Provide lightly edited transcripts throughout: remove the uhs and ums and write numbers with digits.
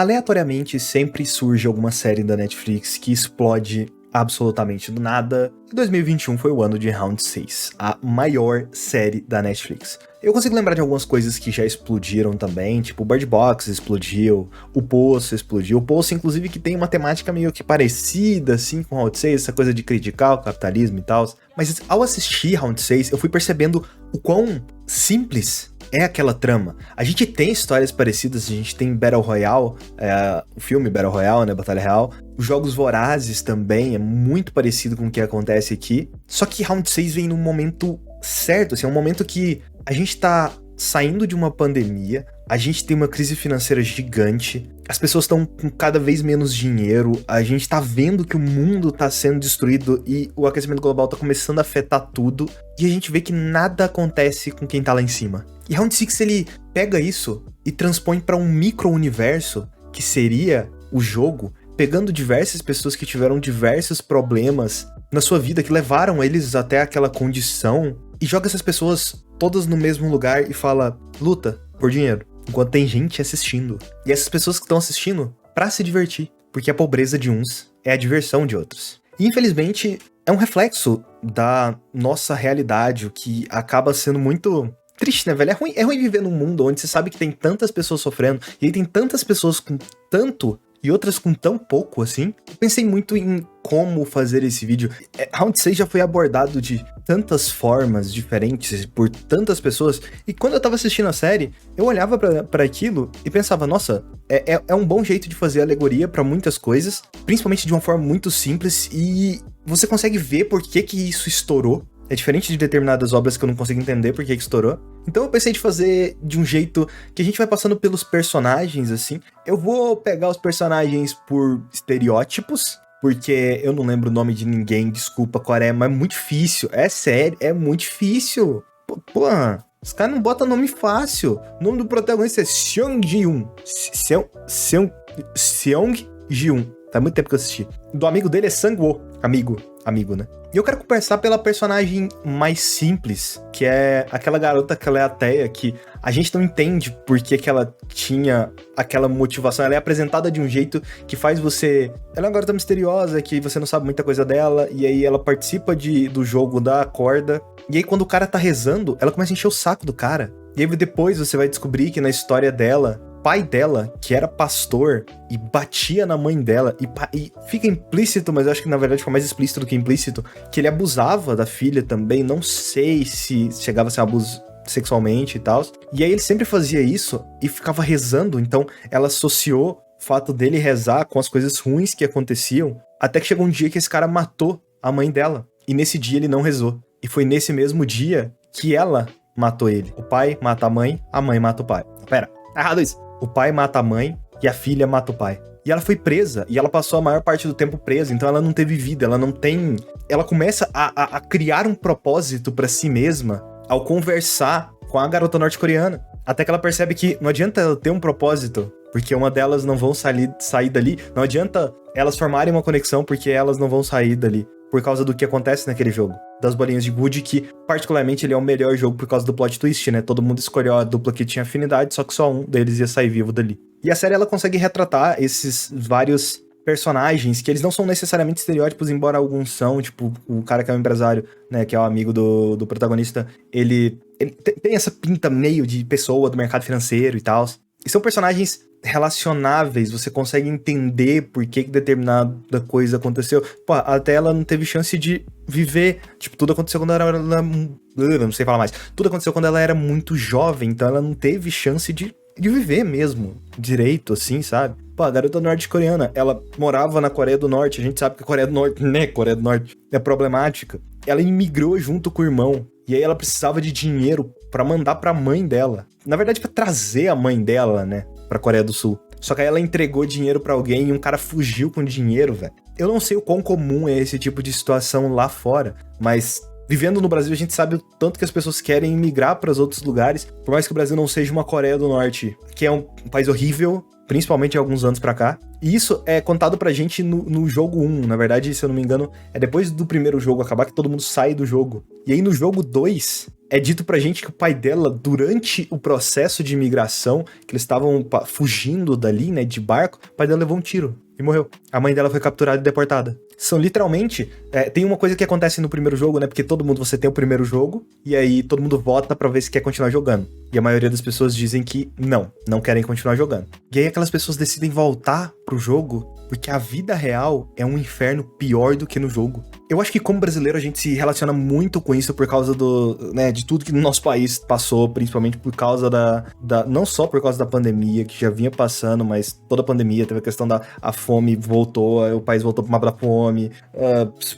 Aleatoriamente, sempre surge alguma série da Netflix que explode absolutamente do nada. E 2021 foi o ano de Round 6, a maior série da Netflix. Eu consigo lembrar de algumas coisas que já explodiram também, tipo o Bird Box explodiu, o Poço explodiu. O Poço, inclusive, que tem uma temática meio que parecida, assim, com Round 6, essa coisa de criticar o capitalismo e tal. Mas ao assistir Round 6, eu fui percebendo o quão simples é aquela trama. A gente tem histórias parecidas, a gente tem Battle Royale, o filme Battle Royale, né, Batalha Real. Os Jogos Vorazes também é muito parecido com o que acontece aqui. Só que Round 6 vem num momento certo, assim, é um momento que a gente tá saindo de uma pandemia, a gente tem uma crise financeira gigante, as pessoas estão com cada vez menos dinheiro, a gente tá vendo que o mundo tá sendo destruído e o aquecimento global tá começando a afetar tudo, e a gente vê que nada acontece com quem tá lá em cima. E Round 6, ele pega isso e transpõe pra um micro-universo, que seria o jogo, pegando diversas pessoas que tiveram diversos problemas na sua vida, que levaram eles até aquela condição, e joga essas pessoas todas no mesmo lugar e fala, luta por dinheiro, enquanto tem gente assistindo. E essas pessoas que estão assistindo pra se divertir, porque a pobreza de uns é a diversão de outros. E infelizmente é um reflexo da nossa realidade, o que acaba sendo muito triste, né, velho? É ruim viver num mundo onde você sabe que tem tantas pessoas sofrendo, e aí tem tantas pessoas com tanto e outras com tão pouco, assim. Eu pensei muito em como fazer esse vídeo. Round 6 já foi abordado de tantas formas diferentes por tantas pessoas, e quando eu tava assistindo a série, eu olhava pra aquilo e pensava, nossa, é um bom jeito de fazer alegoria pra muitas coisas, principalmente de uma forma muito simples, e você consegue ver por que isso estourou. É diferente de determinadas obras que eu não consigo entender por que estourou. Então eu pensei de fazer de um jeito que a gente vai passando pelos personagens, assim. Eu vou pegar os personagens por estereótipos, porque eu não lembro o nome de ninguém, desculpa, Coreia, mas é muito difícil. É sério, é muito difícil. Pô, os caras não botam nome fácil. O nome do protagonista é Seong Ji-un. Seong Ji-un. Faz muito tempo que eu assisti. Do amigo dele é Sang-woo. Amigo, né? E eu quero conversar pela personagem mais simples, que é aquela garota que ela é ateia, que a gente não entende por que ela tinha aquela motivação. Ela é apresentada de um jeito que faz você... Ela é uma garota misteriosa, que você não sabe muita coisa dela, e aí ela participa do jogo da corda. E aí quando o cara tá rezando, ela começa a encher o saco do cara. E aí depois você vai descobrir que na história dela, pai dela, que era pastor e batia na mãe dela, e fica implícito, mas eu acho que na verdade ficou mais explícito do que implícito, que ele abusava da filha também, não sei se chegava a ser um abuso sexualmente e tal, e aí ele sempre fazia isso e ficava rezando, então ela associou o fato dele rezar com as coisas ruins que aconteciam, até que chegou um dia que esse cara matou a mãe dela, e nesse dia ele não rezou, e foi nesse mesmo dia que ela matou ele. O pai mata a mãe mata o pai. Pera, tá errado isso. O pai mata a mãe e a filha mata o pai. E ela foi presa, e ela passou a maior parte do tempo presa, então ela não teve vida, ela não tem... Ela começa a criar um propósito pra si mesma ao conversar com a garota norte-coreana. Até que ela percebe que não adianta ela ter um propósito, porque uma delas não vão sair dali. Não adianta elas formarem uma conexão, porque elas não vão sair dali. Por causa do que acontece naquele jogo. Das bolinhas de gude, que particularmente ele é o melhor jogo por causa do plot twist, né? Todo mundo escolheu a dupla que tinha afinidade, só que só um deles ia sair vivo dali. E a série, ela consegue retratar esses vários personagens, que eles não são necessariamente estereótipos, embora alguns são, tipo, o cara que é o empresário, né, que é o amigo do protagonista, ele tem essa pinta meio de pessoa do mercado financeiro e tal. E são personagens relacionáveis, você consegue entender por que determinada coisa aconteceu. Pô, até ela não teve chance de viver, tipo, tudo aconteceu quando ela não sei falar mais. Tudo aconteceu quando ela era muito jovem, então ela não teve chance de viver mesmo, direito, assim, sabe? Pô, a garota norte-coreana, ela morava na Coreia do Norte, a gente sabe que a Coreia do Norte, né, Coreia do Norte é problemática. Ela imigrou junto com o irmão, e aí ela precisava de dinheiro pra mandar pra mãe dela. Na verdade, pra trazer a mãe dela, né, pra Coreia do Sul. Só que aí ela entregou dinheiro pra alguém e um cara fugiu com dinheiro, velho. Eu não sei o quão comum é esse tipo de situação lá fora, mas vivendo no Brasil a gente sabe o tanto que as pessoas querem migrar para os outros lugares, por mais que o Brasil não seja uma Coreia do Norte, que é um país horrível, principalmente há alguns anos pra cá, E isso é contado pra gente no jogo 1. Na verdade, se eu não me engano, é depois do primeiro jogo acabar que todo mundo sai do jogo. E aí no jogo 2, é dito pra gente que o pai dela, durante o processo de imigração, que eles estavam fugindo dali, né, de barco, o pai dela levou um tiro e morreu. A mãe dela foi capturada e deportada. São literalmente... tem uma coisa que acontece no primeiro jogo, né? Porque você tem o primeiro jogo, e aí todo mundo vota pra ver se quer continuar jogando. E a maioria das pessoas dizem que não querem continuar jogando. E aí aquelas pessoas decidem voltar pro jogo, porque a vida real é um inferno pior do que no jogo. Eu acho que como brasileiro a gente se relaciona muito com isso por causa de tudo que no nosso país passou, principalmente por causa não só por causa da pandemia, que já vinha passando, mas toda a pandemia teve a questão a fome voltou, o país voltou pro mapa da fome,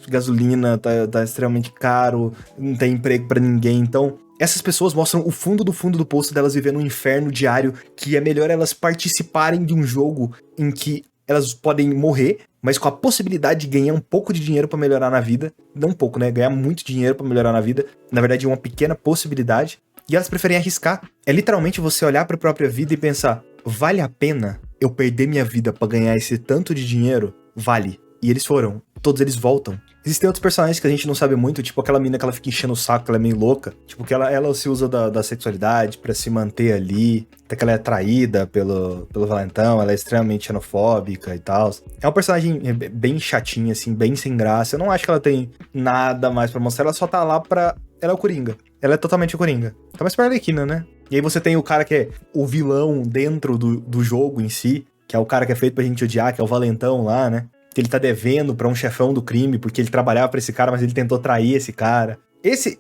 gasolina tá extremamente caro, não tem emprego pra ninguém, então... Essas pessoas mostram o fundo do poço delas vivendo um inferno diário, que é melhor elas participarem de um jogo em que elas podem morrer, mas com a possibilidade de ganhar um pouco de dinheiro pra melhorar na vida. Não um pouco, né? Ganhar muito dinheiro pra melhorar na vida. Na verdade, uma pequena possibilidade. E elas preferem arriscar. É literalmente você olhar pra própria vida e pensar, vale a pena eu perder minha vida pra ganhar esse tanto de dinheiro? Vale. E eles foram. Todos eles voltam. Existem outros personagens que a gente não sabe muito, tipo aquela mina que ela fica enchendo o saco, que ela é meio louca. Tipo, que ela se usa da sexualidade pra se manter ali. Até que ela é atraída pelo valentão, ela é extremamente xenofóbica e tal. É uma personagem bem chatinha, assim, bem sem graça. Eu não acho que ela tem nada mais pra mostrar, ela só tá lá pra... Ela é o Coringa. Ela é totalmente o Coringa. Tá mais pra Arlequina, né? E aí você tem o cara que é o vilão dentro do jogo em si, que é o cara que é feito pra gente odiar, que é o valentão lá, né? Que ele tá devendo pra um chefão do crime, porque ele trabalhava pra esse cara, mas ele tentou trair esse cara.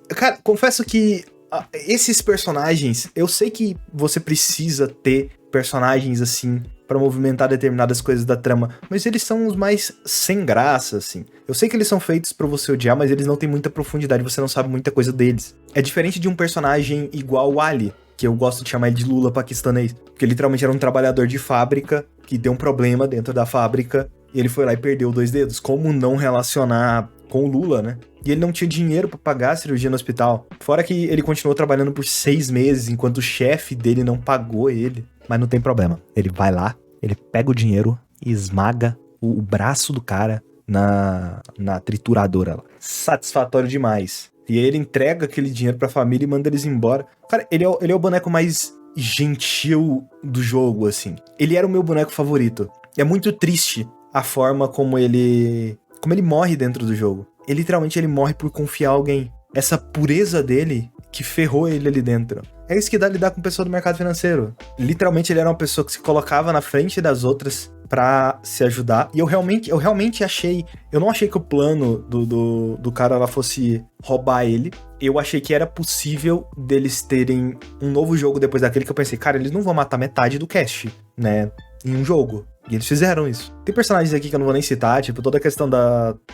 Cara, confesso que esses personagens, eu sei que você precisa ter personagens assim pra movimentar determinadas coisas da trama, mas eles são os mais sem graça, assim. Eu sei que eles são feitos pra você odiar, mas eles não têm muita profundidade, você não sabe muita coisa deles. É diferente de um personagem igual o Ali, que eu gosto de chamar ele de Lula paquistanês, porque literalmente era um trabalhador de fábrica que deu um problema dentro da fábrica e ele foi lá e perdeu 2 dedos. Como não relacionar com o Lula, né? E ele não tinha dinheiro pra pagar a cirurgia no hospital. Fora que ele continuou trabalhando por 6 meses, enquanto o chefe dele não pagou ele. Mas não tem problema. Ele vai lá, ele pega o dinheiro e esmaga o braço do cara na trituradora lá. Satisfatório demais. E aí ele entrega aquele dinheiro pra família e manda eles embora. Cara, ele é o boneco mais gentil do jogo, assim. Ele era o meu boneco favorito. É muito triste a forma como ele morre dentro do jogo. Literalmente, ele morre por confiar em alguém. Essa pureza dele que ferrou ele ali dentro. É isso que dá lidar com pessoa do mercado financeiro. Literalmente, ele era uma pessoa que se colocava na frente das outras pra se ajudar. E eu realmente achei... Eu não achei que o plano do cara lá fosse roubar ele. Eu achei que era possível deles terem um novo jogo depois daquele, que eu pensei, cara, eles não vão matar metade do cast, né? Em um jogo. E eles fizeram isso. Tem personagens aqui que eu não vou nem citar, tipo, toda a questão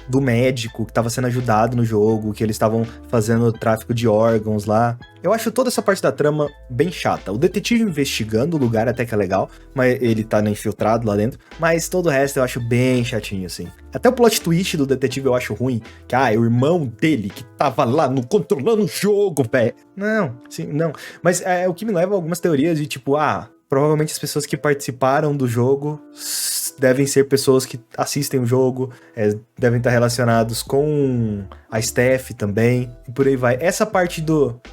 do médico que tava sendo ajudado no jogo, que eles estavam fazendo tráfico de órgãos lá. Eu acho toda essa parte da trama bem chata. O detetive investigando o lugar até que é legal, mas ele tá infiltrado lá dentro, mas todo o resto eu acho bem chatinho, assim. Até o plot twist do detetive eu acho ruim, que, é o irmão dele que tava lá controlando o jogo, velho. Não. Mas é o que me leva a algumas teorias de, tipo, provavelmente as pessoas que participaram do jogo devem ser pessoas que assistem o jogo, devem estar relacionados com a staff também, e por aí vai. Essa parte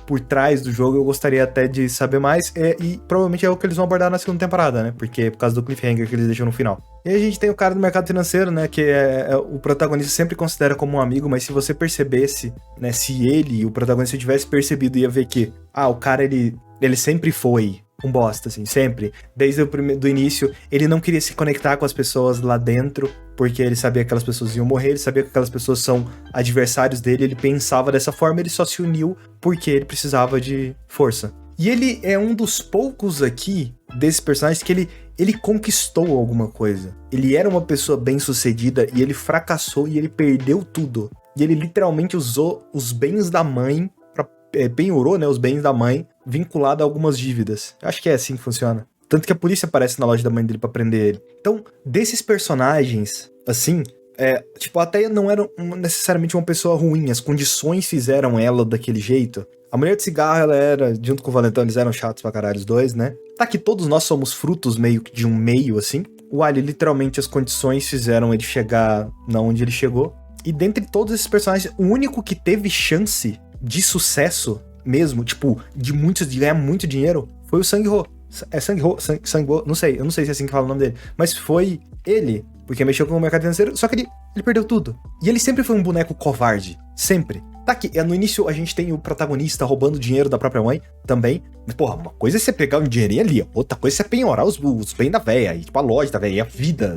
por trás do jogo eu gostaria até de saber mais, e provavelmente é o que eles vão abordar na segunda temporada, né? Porque é por causa do cliffhanger que eles deixam no final. E aí a gente tem o cara do mercado financeiro, né? Que o protagonista sempre considera como um amigo, mas se você percebesse, né? Se o protagonista tivesse percebido, ia ver que, o cara, ele sempre foi um bosta, assim, sempre. Desde do início, ele não queria se conectar com as pessoas lá dentro, porque ele sabia que aquelas pessoas iam morrer, ele sabia que aquelas pessoas são adversários dele, ele pensava dessa forma, ele só se uniu porque ele precisava de força. E ele é um dos poucos aqui, desses personagens, que ele conquistou alguma coisa. Ele era uma pessoa bem-sucedida e ele fracassou e ele perdeu tudo. E ele literalmente usou os bens da mãe, penhorou, né, os bens da mãe, vinculado a algumas dívidas. Eu acho que é assim que funciona. Tanto que a polícia aparece na loja da mãe dele pra prender ele. Então, desses personagens, assim, até não era necessariamente uma pessoa ruim. As condições fizeram ela daquele jeito. A mulher de cigarro, ela era, junto com o Valentão, eles eram chatos pra caralho os dois, né? Tá que todos nós somos frutos meio que de um meio, assim. O Ali, literalmente, as condições fizeram ele chegar na onde ele chegou. E dentre todos esses personagens, o único que teve chance de sucesso mesmo, tipo, de ganhar muito dinheiro, foi o Sang-Ho. É Sang-Ho? Sang-Ho? Não sei, eu não sei se é assim que fala o nome dele. Mas foi ele, porque mexeu com o mercado financeiro, só que ele perdeu tudo. E ele sempre foi um boneco covarde. Sempre. Tá aqui, no início a gente tem o protagonista roubando dinheiro da própria mãe também. Mas, porra, uma coisa é você pegar um dinheirinho ali, outra coisa é você penhorar os bens da véia, e, tipo, a loja da véia, e a vida.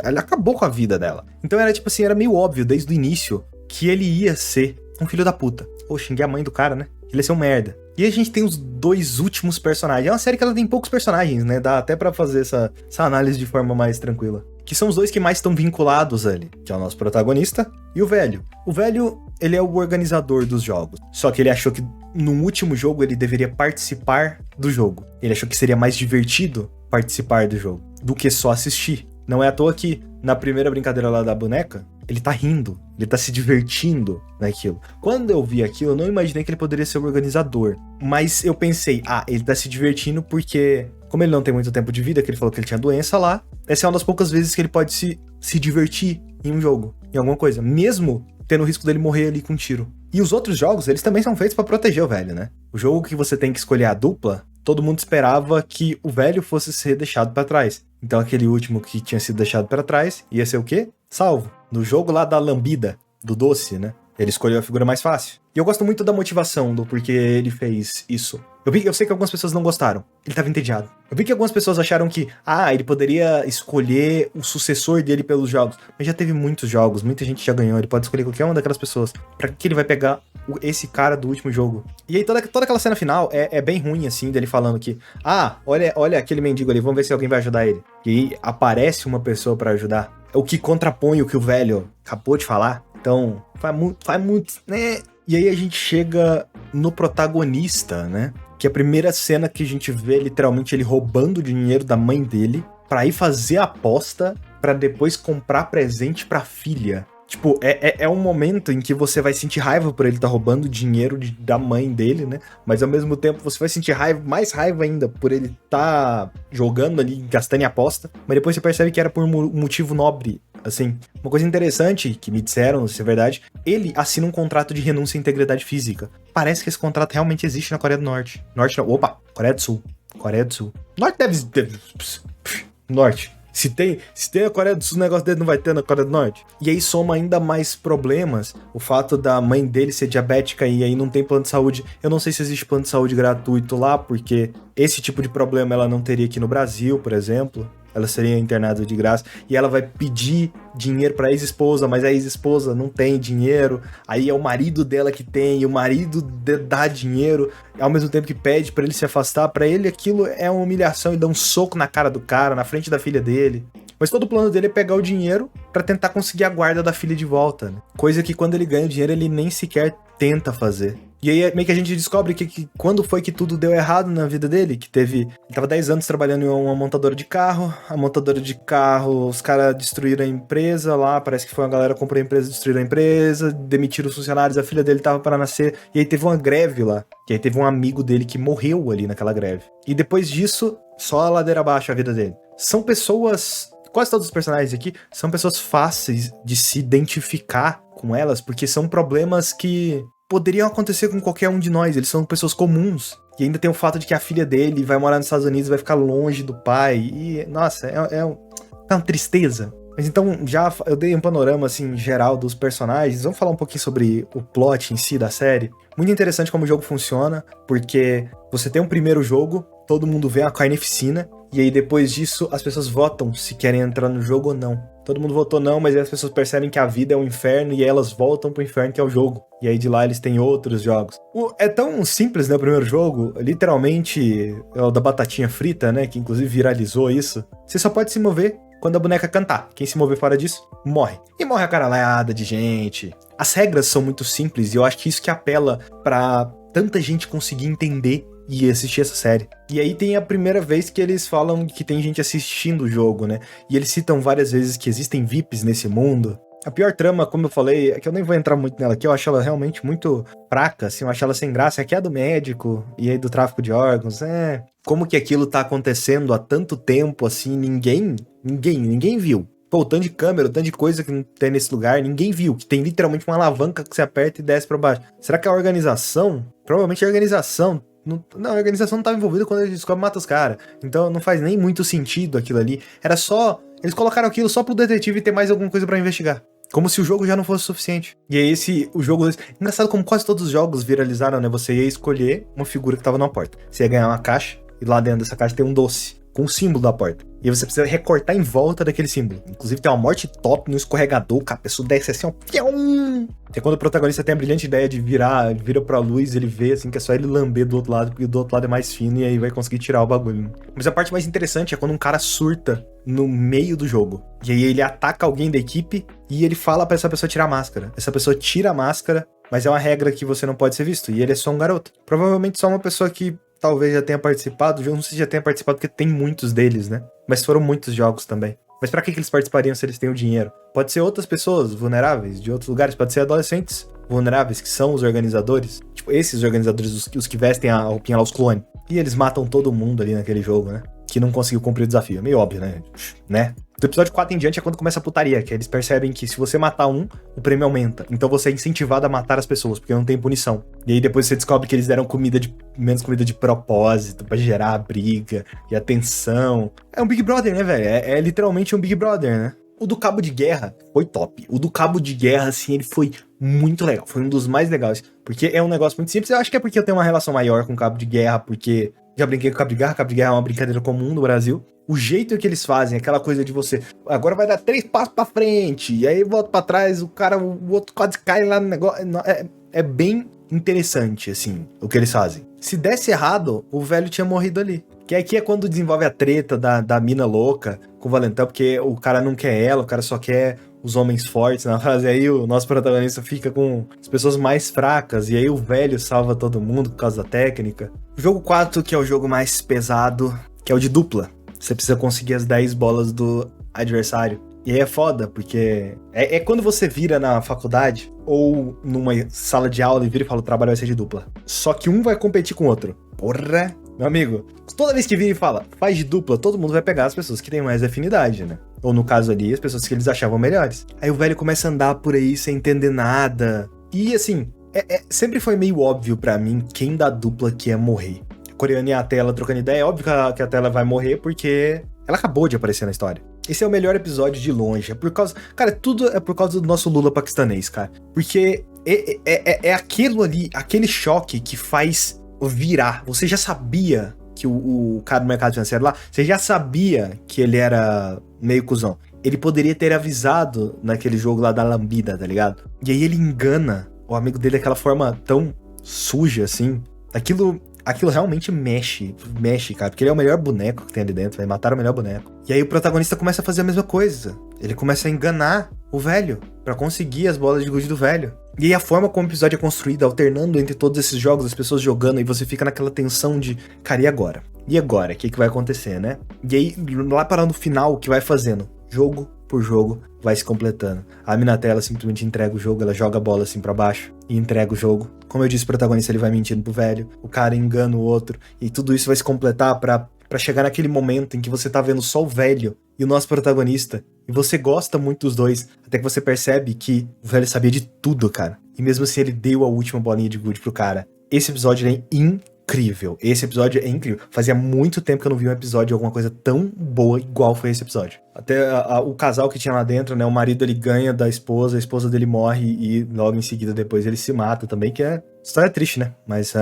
Ele acabou com a vida dela. Então era tipo assim, era meio óbvio desde o início que ele ia ser um filho da puta. Ou xinguei a mãe do cara, né? Ele ia ser um merda. E a gente tem os dois últimos personagens. É uma série que ela tem poucos personagens, né? Dá até pra fazer essa análise de forma mais tranquila. Que são os dois que mais estão vinculados ali. Que é o nosso protagonista e o velho. O velho, ele é o organizador dos jogos. Só que ele achou que no último jogo ele deveria participar do jogo. Ele achou que seria mais divertido participar do jogo do que só assistir. Não é à toa que na primeira brincadeira lá da boneca, ele tá rindo, ele tá se divertindo naquilo. Quando eu vi aquilo, eu não imaginei que ele poderia ser o organizador. Mas eu pensei, ele tá se divertindo porque, como ele não tem muito tempo de vida, que ele falou que ele tinha doença lá, essa é uma das poucas vezes que ele pode se divertir em um jogo, em alguma coisa, mesmo tendo o risco dele morrer ali com um tiro. E os outros jogos, eles também são feitos pra proteger o velho, né? O jogo que você tem que escolher a dupla, todo mundo esperava que o velho fosse ser deixado pra trás. Então aquele último que tinha sido deixado pra trás ia ser o quê? Salvo. No jogo lá da lambida, do doce, né? Ele escolheu a figura mais fácil. E eu gosto muito da motivação do porquê ele fez isso. Eu sei que algumas pessoas não gostaram. Ele tava entediado. Eu vi que algumas pessoas acharam que, ele poderia escolher o sucessor dele pelos jogos. Mas já teve muitos jogos, muita gente já ganhou. Ele pode escolher qualquer uma daquelas pessoas. Pra que ele vai pegar esse cara do último jogo? E aí toda aquela cena final é bem ruim, assim, dele falando que, olha aquele mendigo ali, vamos ver se alguém vai ajudar ele. E aí aparece uma pessoa pra ajudar. O que contrapõe o que o velho acabou de falar. Então, faz muito, né? E aí a gente chega no protagonista, né? Que é a primeira cena que a gente vê, literalmente, ele roubando o dinheiro da mãe dele pra ir fazer a aposta pra depois comprar presente pra filha. Tipo, é um momento em que você vai sentir raiva por ele estar roubando dinheiro da mãe dele, né? Mas ao mesmo tempo você vai sentir mais raiva ainda por ele estar jogando ali, gastando em aposta. Mas depois você percebe que era por um motivo nobre, assim. Uma coisa interessante que me disseram, se é verdade, ele assina um contrato de renúncia à integridade física. Parece que esse contrato realmente existe na Coreia do Norte. Coreia do Sul. Coreia do Sul. Norte deve... Norte. Se tem a Coreia do Sul, o negócio dele não vai ter na Coreia do Norte. E aí soma ainda mais problemas. O fato da mãe dele ser diabética e aí não tem plano de saúde. Eu não sei se existe plano de saúde gratuito lá, porque esse tipo de problema ela não teria aqui no Brasil, por exemplo. Ela seria internada de graça. E ela vai pedir dinheiro pra ex-esposa, mas a ex-esposa não tem dinheiro. Aí é o marido dela que tem, e o marido dá dinheiro, ao mesmo tempo que pede pra ele se afastar. Pra ele aquilo é uma humilhação e dá um soco na cara do cara, na frente da filha dele. Mas todo o plano dele é pegar o dinheiro pra tentar conseguir a guarda da filha de volta, né? Coisa que quando ele ganha o dinheiro ele nem sequer tenta fazer. E aí meio que a gente descobre que quando foi que tudo deu errado na vida dele, ele tava 10 anos trabalhando em uma montadora de carro, os caras destruíram a empresa lá, parece que foi uma galera que comprou a empresa, destruíram a empresa, demitiram os funcionários, a filha dele tava para nascer, e aí teve uma greve lá, e aí teve um amigo dele que morreu ali naquela greve. E depois disso, só a ladeira abaixo a vida dele. São pessoas... Quase todos os personagens aqui são pessoas fáceis de se identificar com elas, porque são problemas que poderiam acontecer com qualquer um de nós, eles são pessoas comuns. E ainda tem o fato de que a filha dele vai morar nos Estados Unidos, vai ficar longe do pai, e, nossa, é uma tristeza. Mas então, já eu dei um panorama, assim, geral dos personagens, vamos falar um pouquinho sobre o plot em si da série. Muito interessante como o jogo funciona, porque você tem um primeiro jogo, todo mundo vê a carnificina, e aí depois disso as pessoas votam se querem entrar no jogo ou não. Todo mundo votou não, mas aí as pessoas percebem que a vida é um inferno e aí elas voltam pro inferno que é o jogo. E aí de lá eles têm outros jogos. É tão simples, né, o primeiro jogo, literalmente é o da batatinha frita, né, que inclusive viralizou isso. Você só pode se mover quando a boneca cantar. Quem se mover fora disso, morre. E morre a caralhada de gente. As regras são muito simples e eu acho que isso que apela pra tanta gente conseguir entender e assistir essa série. E aí tem a primeira vez que eles falam que tem gente assistindo o jogo, né? E eles citam várias vezes que existem VIPs nesse mundo. A pior trama, como eu falei, é que eu nem vou entrar muito nela aqui, eu acho ela realmente muito fraca, assim, eu acho ela sem graça. Aqui é a do médico e aí do tráfico de órgãos, como que aquilo tá acontecendo há tanto tempo, assim, ninguém viu. Pô, o tanto de câmera, o tanto de coisa que não tem nesse lugar, ninguém viu. Que tem literalmente uma alavanca que você aperta e desce pra baixo. Será que a organização? Provavelmente a organização. Não, a organização não tava envolvida quando eles descobrem e matam os caras. Então não faz nem muito sentido aquilo ali. Era só... Eles colocaram aquilo só pro detetive ter mais alguma coisa pra investigar. Como se o jogo já não fosse suficiente. E aí o jogo... Engraçado como quase todos os jogos viralizaram, né? Você ia escolher uma figura que tava na porta. Você ia ganhar uma caixa e lá dentro dessa caixa tem um doce com o símbolo da porta. E aí você precisa recortar em volta daquele símbolo. Inclusive tem uma morte top no escorregador, a pessoa desce assim, ó. Que é quando o protagonista tem a brilhante ideia de vira pra luz, ele vê assim que é só ele lamber do outro lado, porque do outro lado é mais fino e aí vai conseguir tirar o bagulho. Mas a parte mais interessante é quando um cara surta no meio do jogo. E aí ele ataca alguém da equipe e ele fala pra essa pessoa tirar a máscara. Essa pessoa tira a máscara, mas é uma regra que você não pode ser visto. E ele é só um garoto. Provavelmente só uma pessoa que talvez já tenha participado, não sei se já tenha participado, porque tem muitos deles, né? Mas foram muitos jogos também. Mas pra que eles participariam se eles têm o dinheiro? Pode ser outras pessoas vulneráveis de outros lugares, pode ser adolescentes vulneráveis, que são os organizadores. Tipo, esses organizadores, os que vestem a roupinha lá, os clones. E eles matam todo mundo ali naquele jogo, né? Que não conseguiu cumprir o desafio. É meio óbvio, né? Do episódio 4 em diante é quando começa a putaria, que eles percebem que se você matar um, o prêmio aumenta. Então você é incentivado a matar as pessoas, porque não tem punição. E aí depois você descobre que eles deram menos comida de propósito, pra gerar briga e atenção. É um Big Brother, né, velho? É literalmente um Big Brother, né? O do Cabo de Guerra foi top. O do Cabo de Guerra, assim, ele foi muito legal. Foi um dos mais legais. Porque é um negócio muito simples. Eu acho que é porque eu tenho uma relação maior com o Cabo de Guerra, porque já brinquei com o Cabo de Guerra. Cabo de Guerra é uma brincadeira comum no Brasil. O jeito que eles fazem, aquela coisa de você... Agora vai dar 3 passos pra frente. E aí volta pra trás, o outro quase cai lá no negócio. É bem interessante, assim, o que eles fazem. Se desse errado, o velho tinha morrido ali. Que aqui é quando desenvolve a treta da mina louca com o Valentão, porque o cara não quer ela, o cara só quer os homens fortes na fase. Aí o nosso protagonista fica com as pessoas mais fracas, e aí o velho salva todo mundo por causa da técnica. O jogo 4, que é o jogo mais pesado, que é o de dupla. Você precisa conseguir as 10 bolas do adversário. E aí é foda, porque é quando você vira na faculdade ou numa sala de aula e vira e fala, o trabalho vai ser de dupla. Só que um vai competir com o outro. Porra! Meu amigo, toda vez que vira e fala, faz de dupla, todo mundo vai pegar as pessoas que têm mais afinidade, né? Ou no caso ali, as pessoas que eles achavam melhores. Aí o velho começa a andar por aí sem entender nada. E assim, sempre foi meio óbvio pra mim quem da dupla que ia morrer. A coreana e a Tela trocando ideia, é óbvio que a Tela vai morrer porque ela acabou de aparecer na história. Esse é o melhor episódio de longe. É por causa... Cara, tudo é por causa do nosso Lula paquistanês, cara. Porque é aquilo ali, aquele choque que faz virar. Você já sabia que o cara do mercado financeiro lá, você já sabia que ele era meio cuzão. Ele poderia ter avisado naquele jogo lá da lambida, tá ligado? E aí ele engana o amigo dele daquela forma tão suja, assim. Aquilo realmente mexe, cara, porque ele é o melhor boneco que tem ali dentro, vai matar o melhor boneco. E aí o protagonista começa a fazer a mesma coisa. Ele começa a enganar o velho pra conseguir as bolas de gude do velho. E aí a forma como o episódio é construído, alternando entre todos esses jogos, as pessoas jogando, e você fica naquela tensão de, cara, e agora? E agora? O que vai acontecer, né? E aí, lá para no final, o que vai fazendo? Jogo por jogo, vai se completando. A Minatella simplesmente entrega o jogo, ela joga a bola assim pra baixo e entrega o jogo. Como eu disse, o protagonista ele vai mentindo pro velho, o cara engana o outro, e tudo isso vai se completar pra chegar naquele momento em que você tá vendo só o velho e o nosso protagonista, e você gosta muito dos dois, até que você percebe que o velho sabia de tudo, cara. E mesmo assim ele deu a última bolinha de gude pro cara. Esse episódio é incrível. Esse episódio é incrível. Fazia muito tempo que eu não vi um episódio de alguma coisa tão boa igual foi esse episódio. Até o casal que tinha lá dentro, né? O marido ele ganha da esposa, a esposa dele morre e logo em seguida depois ele se mata também, que é história triste, né? Mas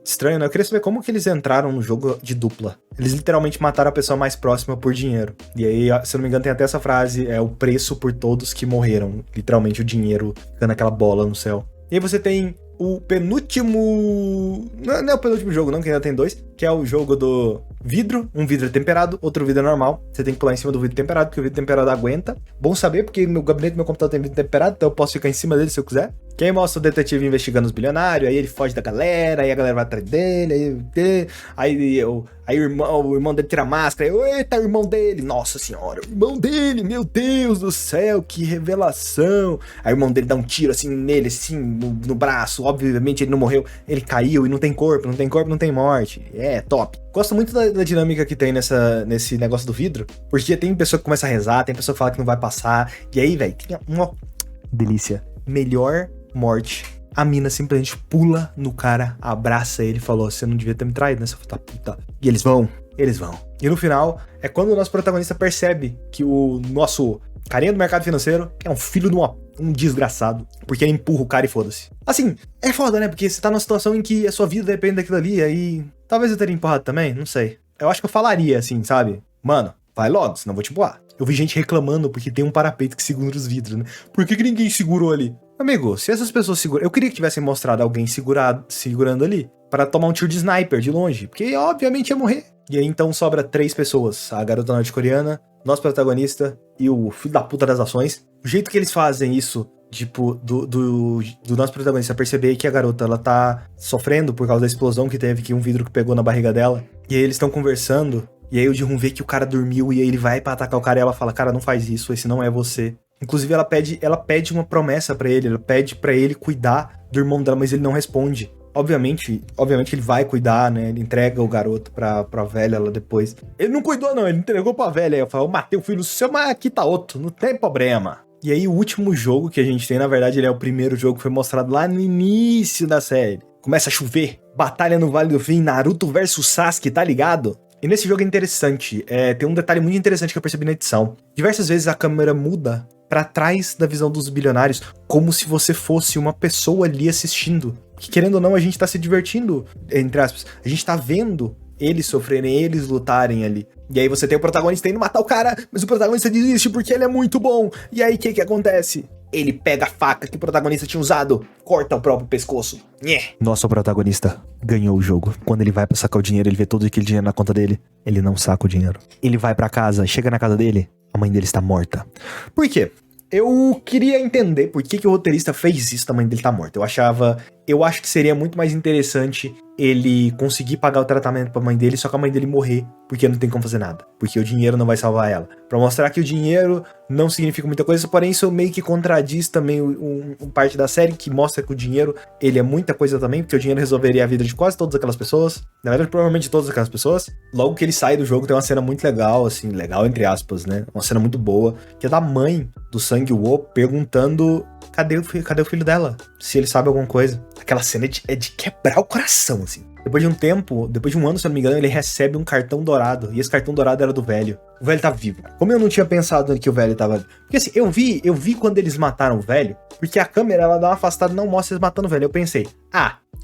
estranho, né? Eu queria saber como que eles entraram no jogo de dupla. Eles literalmente mataram a pessoa mais próxima por dinheiro. E aí, se eu não me engano, tem até essa frase, é o preço por todos que morreram. Literalmente o dinheiro ficando aquela bola no céu. E aí você tem o penúltimo... Não é o penúltimo jogo não, que ainda tem 2. Que é o jogo do vidro. Um vidro temperado, outro vidro normal. Você tem que pular em cima do vidro temperado, porque o vidro temperado aguenta. Bom saber, porque no gabinete do meu computador tem vidro temperado, então eu posso ficar em cima dele se eu quiser. Que aí mostra o detetive investigando os bilionários, aí ele foge da galera, aí a galera vai atrás dele, aí o irmão dele tira a máscara, aí, eita, o irmão dele, nossa senhora, o irmão dele, meu Deus do céu, que revelação. Aí o irmão dele dá um tiro assim nele, assim, no braço, obviamente ele não morreu, ele caiu e não tem corpo, não tem morte, top. Gosto muito da dinâmica que tem nesse negócio do vidro, porque tem pessoa que começa a rezar, tem pessoa que fala que não vai passar, e aí, velho, tem uma delícia, melhor morte. A mina simplesmente pula no cara, abraça ele e falou, você não devia ter me traído, né, seu filho da puta. E eles vão. E no final, é quando o nosso protagonista percebe que o nosso carinha do mercado financeiro é um filho de um desgraçado, porque ele empurra o cara e foda-se. Assim, é foda, né, porque você tá numa situação em que a sua vida depende daquilo ali, aí talvez eu teria empurrado também, não sei. Eu acho que eu falaria assim, sabe? Mano, vai logo, senão eu vou te empurrar. Eu vi gente reclamando porque tem um parapeito que segura os vidros, né? Por que ninguém segurou ali? Amigo, se essas pessoas seguram... Eu queria que tivessem mostrado alguém segurando ali para tomar um tiro de sniper de longe, porque obviamente ia morrer. E aí então sobra 3 pessoas, a garota norte-coreana, nosso protagonista e o filho da puta das ações. O jeito que eles fazem isso, tipo, do nosso protagonista perceber que a garota, ela tá sofrendo por causa da explosão que teve, que um vidro que pegou na barriga dela, e aí eles estão conversando, e aí o Ji-hoon vê que o cara dormiu, e aí ele vai pra atacar o cara, e ela fala, cara, não faz isso, esse não é você. Inclusive ela pede uma promessa pra ele, ela pede pra ele cuidar do irmão dela, mas ele não responde. Obviamente ele vai cuidar, né? Ele entrega o garoto pra velha lá depois. Ele não cuidou não, ele entregou pra velha. Aí eu falo, eu matei o filho seu, mas aqui tá outro, não tem problema. E aí o último jogo que a gente tem, na verdade, ele é o primeiro jogo que foi mostrado lá no início da série. Começa a chover, batalha no Vale do Fim, Naruto versus Sasuke, tá ligado? E nesse jogo é interessante, tem um detalhe muito interessante que eu percebi na edição. Diversas vezes a câmera muda pra trás da visão dos bilionários, como se você fosse uma pessoa ali assistindo. Que querendo ou não, a gente tá se divertindo, entre aspas. A gente tá vendo eles sofrerem, eles lutarem ali. E aí você tem o protagonista indo matar o cara, mas o protagonista desiste porque ele é muito bom. E aí o que acontece? Ele pega a faca que o protagonista tinha usado, corta o próprio pescoço. Nosso protagonista ganhou o jogo. Quando ele vai pra sacar o dinheiro, ele vê todo aquele dinheiro na conta dele. Ele não saca o dinheiro. Ele vai pra casa, chega na casa dele, a mãe dele está morta. Por quê? Eu queria entender por que o roteirista fez isso, a mãe dele tá morta. Eu acho que seria muito mais interessante ele conseguir pagar o tratamento pra mãe dele, só que a mãe dele morrer, porque não tem como fazer nada. Porque o dinheiro não vai salvar ela. Pra mostrar que o dinheiro não significa muita coisa, porém isso meio que contradiz também parte da série, que mostra que o dinheiro, ele é muita coisa também, porque o dinheiro resolveria a vida de quase todas aquelas pessoas. Na verdade, provavelmente todas aquelas pessoas. Logo que ele sai do jogo, tem uma cena muito legal, assim, legal entre aspas, né? Uma cena muito boa, que é da mãe do Sang-woo perguntando cadê o filho dela? Se ele sabe alguma coisa. Aquela cena é de quebrar o coração, assim. Depois de um tempo, depois de um ano, se eu não me engano, ele recebe um cartão dourado. E esse cartão dourado era do velho. O velho tá vivo. Como eu não tinha pensado que o velho tava... Porque assim, eu vi quando eles mataram o velho, porque a câmera, ela dá uma afastada e não mostra eles matando o velho. Eu pensei,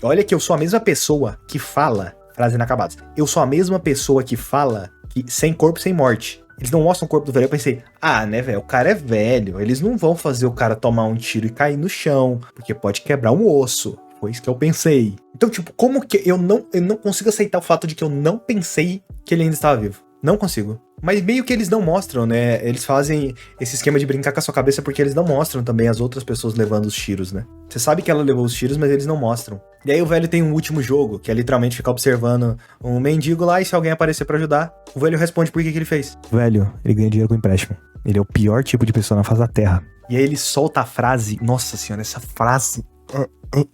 olha que eu sou a mesma pessoa que fala... Frase inacabada. Eu sou a mesma pessoa que fala que sem corpo, sem morte. Eles não mostram o corpo do velho. Eu pensei, né, velho, o cara é velho. Eles não vão fazer o cara tomar um tiro e cair no chão, porque pode quebrar um osso. Foi isso que eu pensei. Então, tipo, como que eu não consigo aceitar o fato de que eu não pensei que ele ainda estava vivo? Não consigo. Mas meio que eles não mostram, né? Eles fazem esse esquema de brincar com a sua cabeça porque eles não mostram também as outras pessoas levando os tiros, né? Você sabe que ela levou os tiros, mas eles não mostram. E aí o velho tem um último jogo, que é literalmente ficar observando um mendigo lá, e se alguém aparecer pra ajudar, o velho responde por que ele fez. O velho, ele ganha dinheiro com empréstimo. Ele é o pior tipo de pessoa na face da terra. E aí ele solta a frase, nossa senhora, essa frase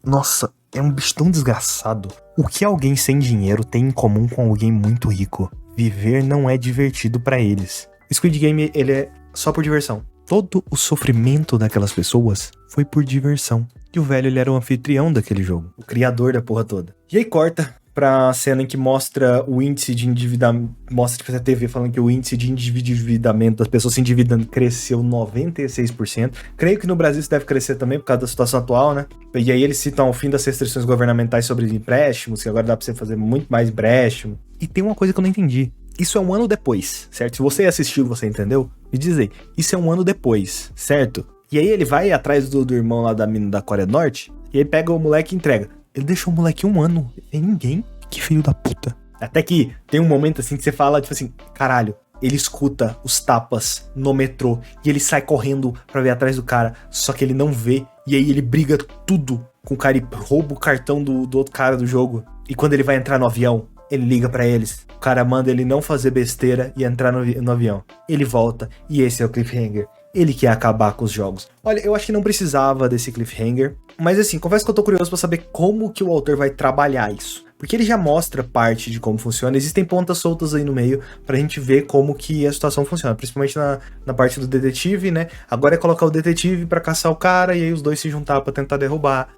nossa, é um bicho tão desgraçado. O que alguém sem dinheiro tem em comum com alguém muito rico? Viver não é divertido pra eles. O Squid Game, ele é só por diversão. Todo o sofrimento daquelas pessoas foi por diversão. E o velho, ele era o anfitrião daquele jogo, o criador da porra toda. E aí corta pra cena em que mostra o índice de endividamento, mostra tipo, a TV falando que o índice de endividamento das pessoas se endividando cresceu 96%. Creio que no Brasil isso deve crescer também por causa da situação atual, né? E aí eles citam o fim das restrições governamentais sobre empréstimos, que agora dá pra você fazer muito mais empréstimo. E tem uma coisa que eu não entendi. Isso é um ano depois, certo? Se você assistiu, você entendeu? Me diz aí. Isso é um ano depois, certo? E aí ele vai atrás do irmão lá da mina da Coreia do Norte, e aí pega o moleque e entrega. Ele deixou o moleque 1 ano. É ninguém. Que filho da puta. Até que tem um momento assim que você fala, tipo assim, caralho, ele escuta os tapas no metrô e ele sai correndo pra ver atrás do cara, só que ele não vê E aí ele briga tudo com o cara e rouba o cartão do outro cara do jogo. E quando ele vai entrar no avião, ele liga pra eles. O cara manda ele não fazer besteira e entrar no avião. Ele volta e esse é o cliffhanger. Ele quer acabar com os jogos. Olha, eu acho que não precisava desse cliffhanger. Mas assim, confesso que eu tô curioso pra saber como que o autor vai trabalhar isso. Porque ele já mostra parte de como funciona. Existem pontas soltas aí no meio pra gente ver como que a situação funciona. Principalmente na parte do detetive, né? Agora é colocar o detetive pra caçar o cara e aí os dois se juntar pra tentar derrubar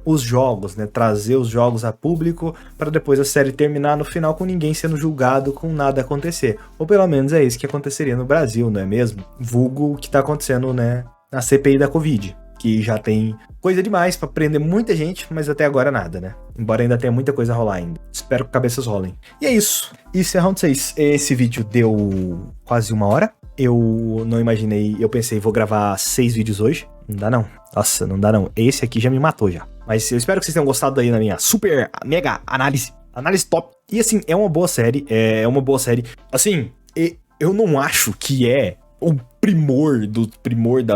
os jogos, né? Trazer os jogos a público para depois a série terminar no final com ninguém sendo julgado, com nada acontecer. Ou pelo menos é isso que aconteceria no Brasil, não é mesmo? Vulgo o que tá acontecendo, né? Na CPI da Covid, que já tem coisa demais pra prender muita gente, mas até agora nada, né? Embora ainda tenha muita coisa a rolar ainda. Espero que cabeças rolem. E é isso. Isso é Round 6. Esse vídeo deu quase 1 hora. Eu não imaginei, eu pensei, vou gravar 6 vídeos hoje. Não dá não. Nossa, não dá não. Esse aqui já me matou já. Mas eu espero que vocês tenham gostado aí na minha super, mega análise. Análise top. E assim, é uma boa série. É uma boa série. Assim, eu não acho que é o primor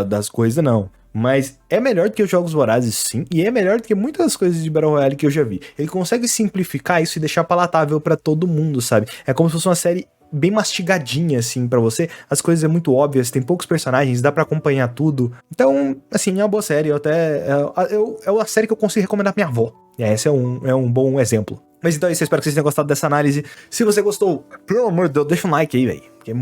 das coisas, não. Mas é melhor do que os Jogos Vorazes, sim. E é melhor do que muitas coisas de Battle Royale que eu já vi. Ele consegue simplificar isso e deixar palatável pra todo mundo, sabe? É como se fosse uma série bem mastigadinha, assim, pra você. As coisas é muito óbvias, tem poucos personagens, dá pra acompanhar tudo. Então, assim, é uma boa série. É uma série que eu consigo recomendar pra minha avó. Esse é um bom exemplo. Mas então é isso, eu espero que vocês tenham gostado dessa análise. Se você gostou, pelo amor de Deus, deixa um like aí, velho. Porque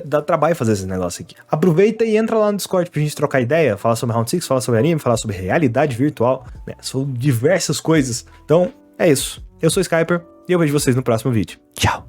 dá trabalho fazer esse negócio aqui. Aproveita e entra lá no Discord pra gente trocar ideia, falar sobre Round 6, falar sobre anime, falar sobre realidade virtual, né? Sobre diversas coisas. Então, é isso. Eu sou o Skyper e eu vejo vocês no próximo vídeo. Tchau!